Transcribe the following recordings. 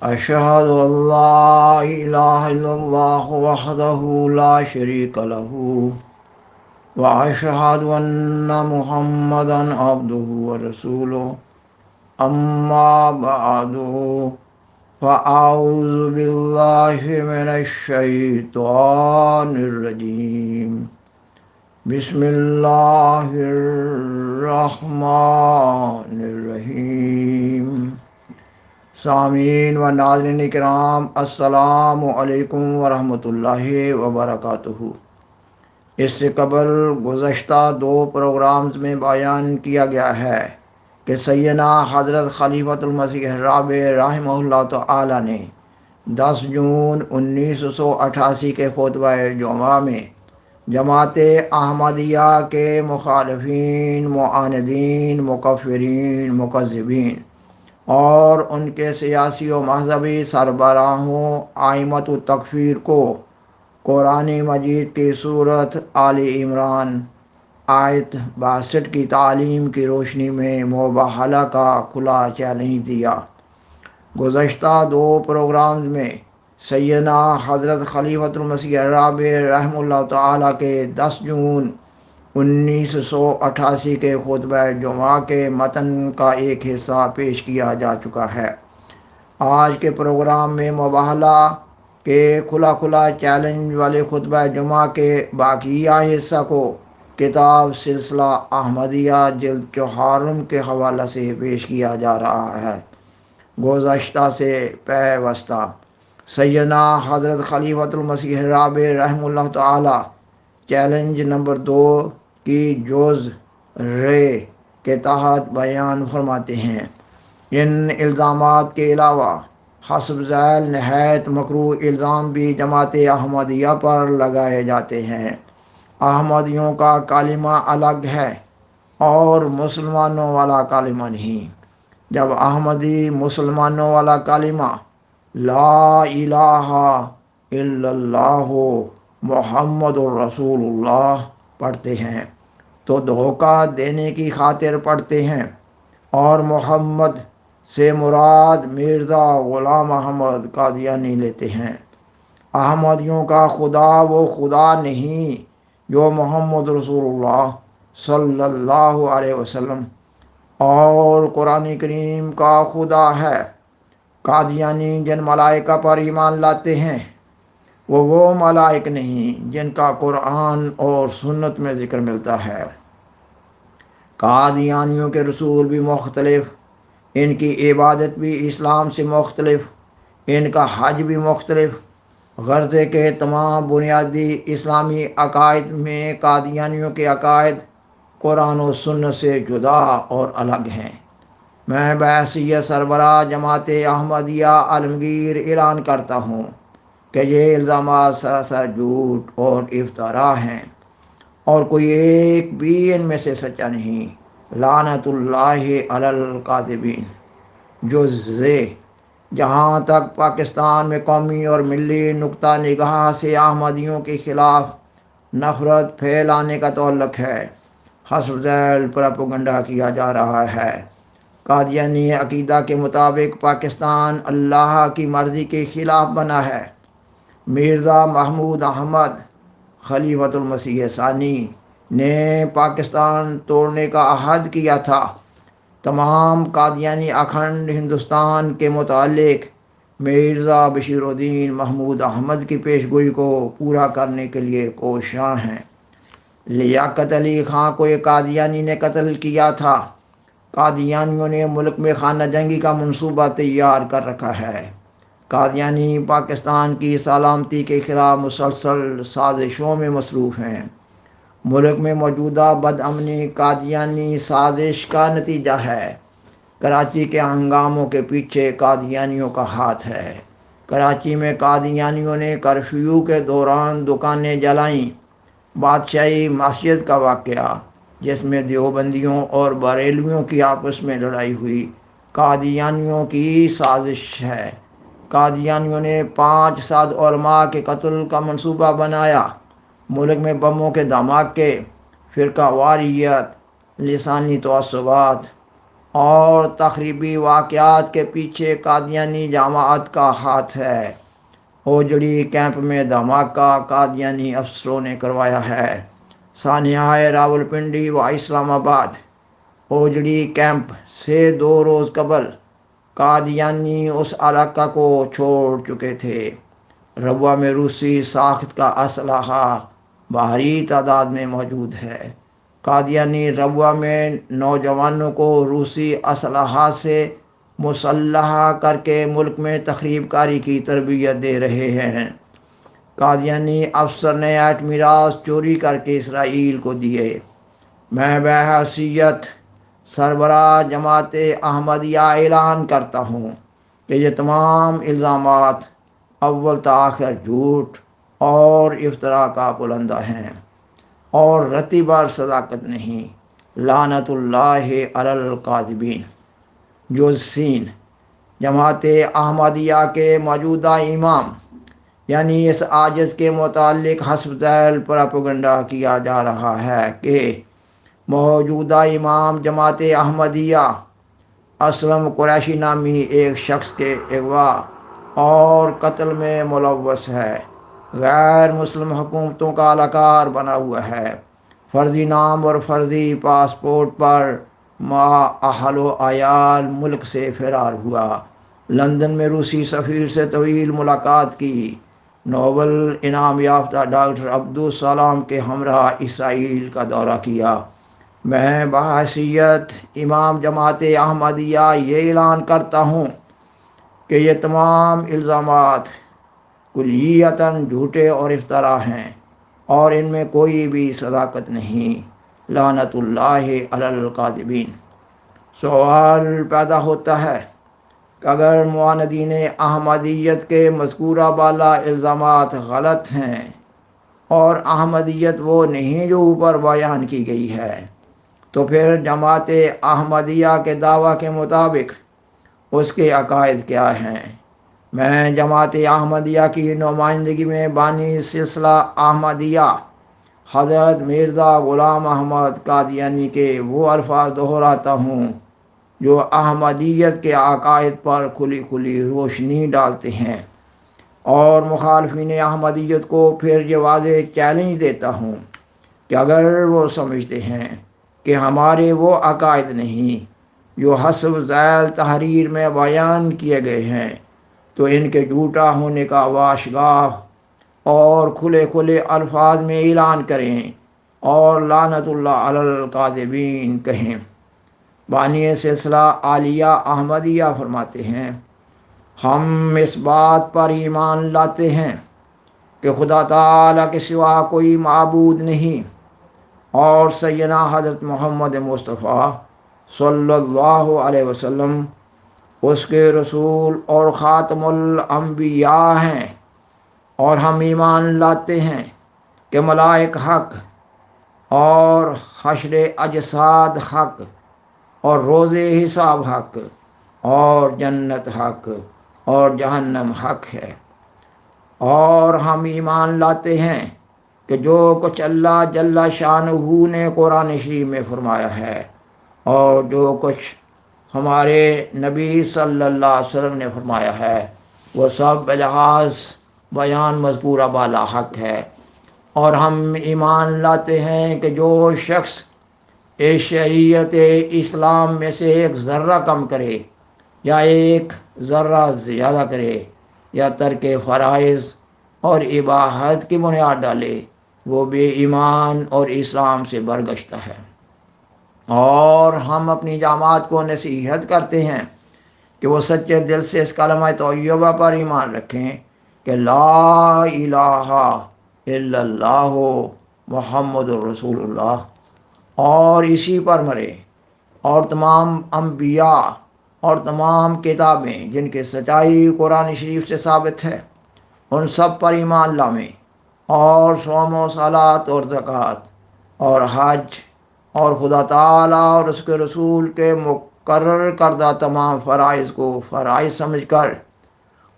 أشهد أن لا إله إلا الله وحده لا شريك له وأشهد أن محمدا عبده ورسوله أما بعد فأعوذ بالله من الشيطان الرجيم بسم الله الرحمن الرحيم سامعین و ناظرین کرام، السلام علیکم ورحمۃ اللہ وبرکاتہ۔ اس سے قبل گزشتہ 2 پروگرامز میں بیان کیا گیا ہے کہ سیدنا حضرت خلیفۃ المسیح الرابع رحمہ اللہ تعالی نے 10 جون 1988 کے خطبہ جمعہ میں جماعت احمدیہ کے مخالفین، معاندین، مکفرین، مکذبین اور ان کے سیاسی و مذہبی سربراہوں ائمۃ التکفیر کو قرآن مجید کی سورۃ آل عمران آیت 62 کی تعلیم کی روشنی میں مباہلہ کا کھلا چیلنج دیا۔ گزشتہ 2 پروگرامز میں سیدنا حضرت خلیفۃ المسیح الرابع رحمہ اللہ تعالیٰ کے 10 جون 1988 کے خطبہ جمعہ کے متن کا ایک حصہ پیش کیا جا چکا ہے۔ آج کے پروگرام میں مباہلہ کے کھلا چیلنج والے خطبہ جمعہ کے باقیہ حصہ کو کتاب سلسلہ احمدیہ جلد 54 کے حوالہ سے پیش کیا جا رہا ہے۔ گزشتہ سے پیوستہ سیدنا حضرت خلیفۃ المسیح الرابع رحمہ اللہ تعالی چیلنج نمبر 2 کی جز رے کے تحت بیان فرماتے ہیں۔ ان الزامات کے علاوہ حسب ذیل نہایت مکروہ الزام بھی جماعت احمدیہ پر لگائے جاتے ہیں۔ احمدیوں کا کلمہ الگ ہے اور مسلمانوں والا کلمہ نہیں۔ جب احمدی مسلمانوں والا کلمہ لا الہ الا اللہ محمد الرسول اللہ پڑھتے ہیں تو دھوکہ دینے کی خاطر پڑھتے ہیں، اور محمد سے مراد مرزا غلام احمد قادیانی لیتے ہیں۔ احمدیوں کا خدا وہ خدا نہیں جو محمد رسول اللہ صلی اللہ علیہ وسلم اور قرآن کریم کا خدا ہے۔ قادیانی جن ملائکہ پر ایمان لاتے ہیں وہ ملائک نہیں جن کا قرآن اور سنت میں ذکر ملتا ہے۔ قادیانیوں کے رسول بھی مختلف، ان کی عبادت بھی اسلام سے مختلف، ان کا حج بھی مختلف۔ غرضے کے تمام بنیادی اسلامی عقائد میں قادیانیوں کے عقائد قرآن و سنت سے جدا اور الگ ہیں۔ میں بحیثیت سربراہ جماعت احمدیہ عالمگیر اعلان کرتا ہوں کہ یہ الزامات سراسر جھوٹ اور افطرا ہیں، اور کوئی ایک بھی ان میں سے سچا نہیں۔ لعنت اللہ علی الکاذبین۔ جزء جہاں تک پاکستان میں قومی اور ملی نقطہ نگاہ سے احمدیوں کے خلاف نفرت پھیلانے کا تعلق ہے، حسب ذیل پروپیگنڈا کیا جا رہا ہے۔ قادیانی عقیدہ کے مطابق پاکستان اللہ کی مرضی کے خلاف بنا ہے۔ مرزا محمود احمد خلیفۃ المسیح ثانی نے پاکستان توڑنے کا عہد کیا تھا۔ تمام قادیانی اکھنڈ ہندوستان کے متعلق مرزا بشیر الدین محمود احمد کی پیشگوئی کو پورا کرنے کے لیے کوشاں ہیں۔ لیاقت علی خان کو ایک قادیانی نے قتل کیا تھا۔ قادیانیوں نے ملک میں خانہ جنگی کا منصوبہ تیار کر رکھا ہے۔ قادیانی پاکستان کی سلامتی کے خلاف مسلسل سازشوں میں مصروف ہیں۔ ملک میں موجودہ بدامنی قادیانی سازش کا نتیجہ ہے۔ کراچی کے ہنگاموں کے پیچھے قادیانیوں کا ہاتھ ہے۔ کراچی میں قادیانیوں نے کرفیو کے دوران دکانیں جلائیں۔ بادشاہی مسجد کا واقعہ جس میں دیوبندیوں اور بریلویوں کی آپس میں لڑائی ہوئی قادیانیوں کی سازش ہے۔ قادیانیوں نے 5 سعد علماء کے قتل کا منصوبہ بنایا۔ ملک میں بموں کے دھماکے، فرقہ واریت، لسانی تعصبات، اور تخریبی واقعات کے پیچھے قادیانی جماعت کا ہاتھ ہے۔ اوجڑی کیمپ میں دھماکہ قادیانی افسروں نے کروایا ہے۔ سانحہ راولپنڈی و اسلام آباد۔ اوجڑی کیمپ سے 2 روز قبل قادیانی اس علاقہ کو چھوڑ چکے تھے۔ ربوہ میں روسی ساخت کا اسلحہ بھاری تعداد میں موجود ہے۔ قادیانی ربوہ میں نوجوانوں کو روسی اسلحہ سے مسلح کر کے ملک میں تخریب کاری کی تربیت دے رہے ہیں۔ قادیانی افسر نے ایٹمی راز چوری کر کے اسرائیل کو دیے۔ میں بحیثیت سربراہ جماعت احمدیہ اعلان کرتا ہوں کہ یہ تمام الزامات اول تا آخر جھوٹ اور افطرا کا پلندہ ہیں اور رتی بھر صداقت نہیں۔ لعنت اللہ علی الکاذبین۔ جوزسین جماعت احمدیہ کے موجودہ امام یعنی اس عاجز کے متعلق حسب ذیل پروپیگنڈا کیا جا رہا ہے کہ موجودہ امام جماعت احمدیہ اسلم قریشی نامی ایک شخص کے اغوا اور قتل میں ملوث ہے، غیر مسلم حکومتوں کا اہلکار بنا ہوا ہے، فرضی نام اور فرضی پاسپورٹ پر اہل و عیال ملک سے فرار ہوا، لندن میں روسی سفیر سے طویل ملاقات کی، نوبل انعام یافتہ ڈاکٹر عبدالسلام کے ہمراہ اسرائیل کا دورہ کیا۔ میں بحیثیت امام جماعت احمدیہ یہ اعلان کرتا ہوں کہ یہ تمام الزامات کلیتاً جھوٹے اور افطرا ہیں اور ان میں کوئی بھی صداقت نہیں۔ لعنت اللہ علی الکاذبین۔ سوال پیدا ہوتا ہے کہ اگر معاندین احمدیت کے مذکورہ بالا الزامات غلط ہیں اور احمدیت وہ نہیں جو اوپر بیان کی گئی ہے، تو پھر جماعت احمدیہ کے دعویٰ کے مطابق اس کے عقائد کیا ہیں؟ میں جماعت احمدیہ کی نمائندگی میں بانی سلسلہ احمدیہ حضرت مرزا غلام احمد قادیانی کے وہ الفاظ دہراتا ہوں جو احمدیت کے عقائد پر کھلی کھلی روشنی ڈالتے ہیں، اور مخالفین احمدیت کو پھر یہ واضح چیلنج دیتا ہوں کہ اگر وہ سمجھتے ہیں کہ ہمارے وہ عقائد نہیں جو حسب ذیل تحریر میں بیان کیے گئے ہیں، تو ان کے جھوٹا ہونے کا واشگاہ اور کھلے کھلے الفاظ میں اعلان کریں اور لعنت اللہ علی الکاذبین کہیں۔ بانی سلسلہ عالیہ احمدیہ فرماتے ہیں، ہم اس بات پر ایمان لاتے ہیں کہ خدا تعالیٰ کے سوا کوئی معبود نہیں اور سیدنا حضرت محمد مصطفیٰ صلی اللہ علیہ وسلم اس کے رسول اور خاتم الانبیاء ہیں، اور ہم ایمان لاتے ہیں کہ ملائک حق اور حشر اجساد حق اور روز حساب حق اور جنت حق اور جہنم حق ہے، اور ہم ایمان لاتے ہیں کہ جو کچھ اللہ جل شانہ نے قرآن شریف میں فرمایا ہے اور جو کچھ ہمارے نبی صلی اللہ علیہ وسلم نے فرمایا ہے وہ سب بلحاظ بیان مذکورہ بالا حق ہے، اور ہم ایمان لاتے ہیں کہ جو شخص اس شریعت اسلام میں سے ایک ذرہ کم کرے یا ایک ذرہ زیادہ کرے یا ترک فرائض اور اباحت کی بنیاد ڈالے، وہ بے ایمان اور اسلام سے برگشتہ ہے۔ اور ہم اپنی جماعت کو نصیحت کرتے ہیں کہ وہ سچے دل سے اس کلمہ طیبہ پر ایمان رکھیں کہ لا الہ الا اللہ محمد رسول اللہ، اور اسی پر مرے، اور تمام انبیاء اور تمام کتابیں جن کی سچائی قرآن شریف سے ثابت ہے ان سب پر ایمان لائیں، اور صوم و صلات اور زکوٰۃ اور حج اور خدا تعالیٰ اور اس کے رسول کے مقرر کردہ تمام فرائض کو فرائض سمجھ کر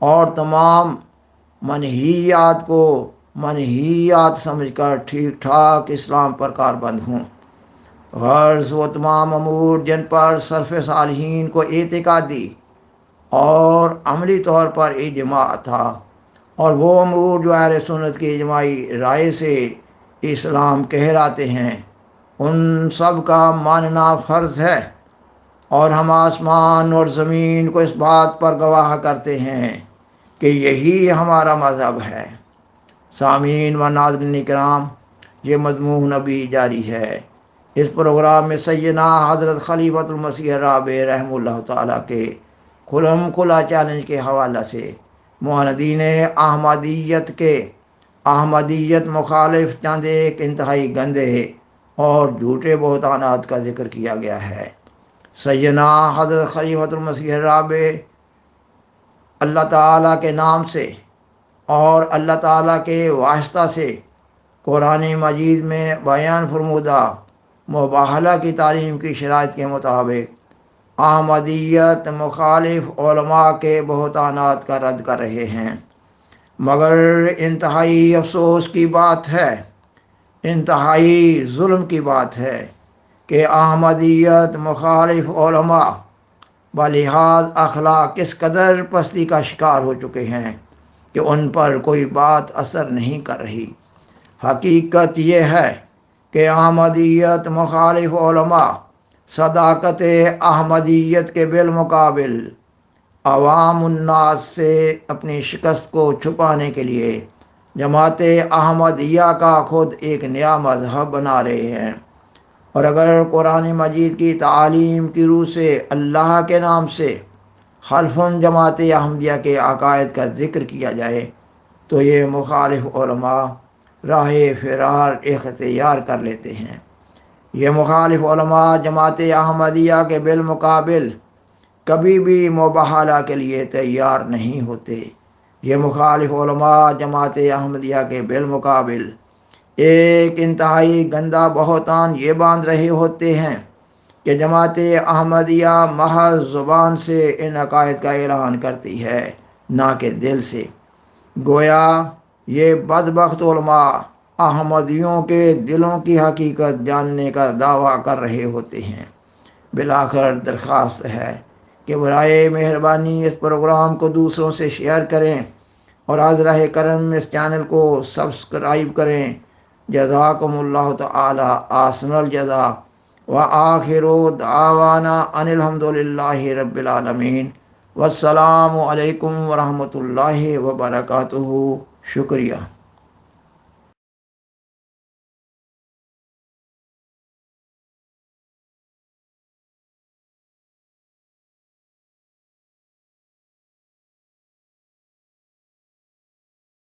اور تمام منہیات کو منہیات سمجھ کر ٹھیک ٹھاک اسلام پر کاربند ہوں۔ غرض وہ تمام امور جن پر سلف صالحین کو اعتقادی اور عملی طور پر اجماع تھا، اور وہ امور جو اہل سنت کی اجماعی رائے سے اسلام کہلاتے ہیں، ان سب کا ماننا فرض ہے، اور ہم آسمان اور زمین کو اس بات پر گواہ کرتے ہیں کہ یہی ہمارا مذہب ہے۔ سامعین و ناظرین کرام، یہ مضمون ابھی جاری ہے۔ اس پروگرام میں سیدنا حضرت خلیفۃ المسیح رابع رحمہ اللہ تعالیٰ کے کھلم کھلا چیلنج کے حوالہ سے معاندین احمدیت مخالف چند ایک انتہائی گندے اور جھوٹے بہتانات کا ذکر کیا گیا ہے۔ سیدنا حضرت خلیفۃ المسیح رابع اللہ تعالیٰ کے نام سے اور اللہ تعالیٰ کے واسطہ سے قرآن مجید میں بیان فرمودہ مباہلہ کی تعلیم کی شرائط کے مطابق احمدیت مخالف علماء کے بہتانات کا رد کر رہے ہیں، مگر انتہائی افسوس کی بات ہے، انتہائی ظلم کی بات ہے کہ احمدیت مخالف علماء بلحاظ اخلاق کس قدر پستی کا شکار ہو چکے ہیں کہ ان پر کوئی بات اثر نہیں کر رہی۔ حقیقت یہ ہے کہ احمدیت مخالف علماء صداقت احمدیت کے بالمقابل عوام الناس سے اپنی شکست کو چھپانے کے لیے جماعت احمدیہ کا خود ایک نیا مذہب بنا رہے ہیں، اور اگر قرآن مجید کی تعالیم کی روح سے اللہ کے نام سے حلفاً جماعت احمدیہ کے عقائد کا ذکر کیا جائے تو یہ مخالف علماء راہ فرار اختیار کر لیتے ہیں۔ یہ مخالف علماء جماعت احمدیہ کے بالمقابل کبھی بھی مباہلہ کے لیے تیار نہیں ہوتے۔ یہ مخالف علماء جماعت احمدیہ کے بالمقابل ایک انتہائی گندا بہتان یہ باندھ رہے ہوتے ہیں کہ جماعت احمدیہ محض زبان سے ان عقائد کا اعلان کرتی ہے، نہ کہ دل سے۔ گویا یہ بدبخت علماء احمدیوں کے دلوں کی حقیقت جاننے کا دعویٰ کر رہے ہوتے ہیں۔ بالآخر درخواست ہے کہ برائے مہربانی اس پروگرام کو دوسروں سے شیئر کریں اور حضرہ کرم اس چینل کو سبسکرائب کریں۔ جزاکم اللہ تعالی احسن الجزا، وآخر دعوانا ان الحمد للہ رب العالمین، والسلام علیکم ورحمۃ اللہ وبرکاتہ۔ شکریہ۔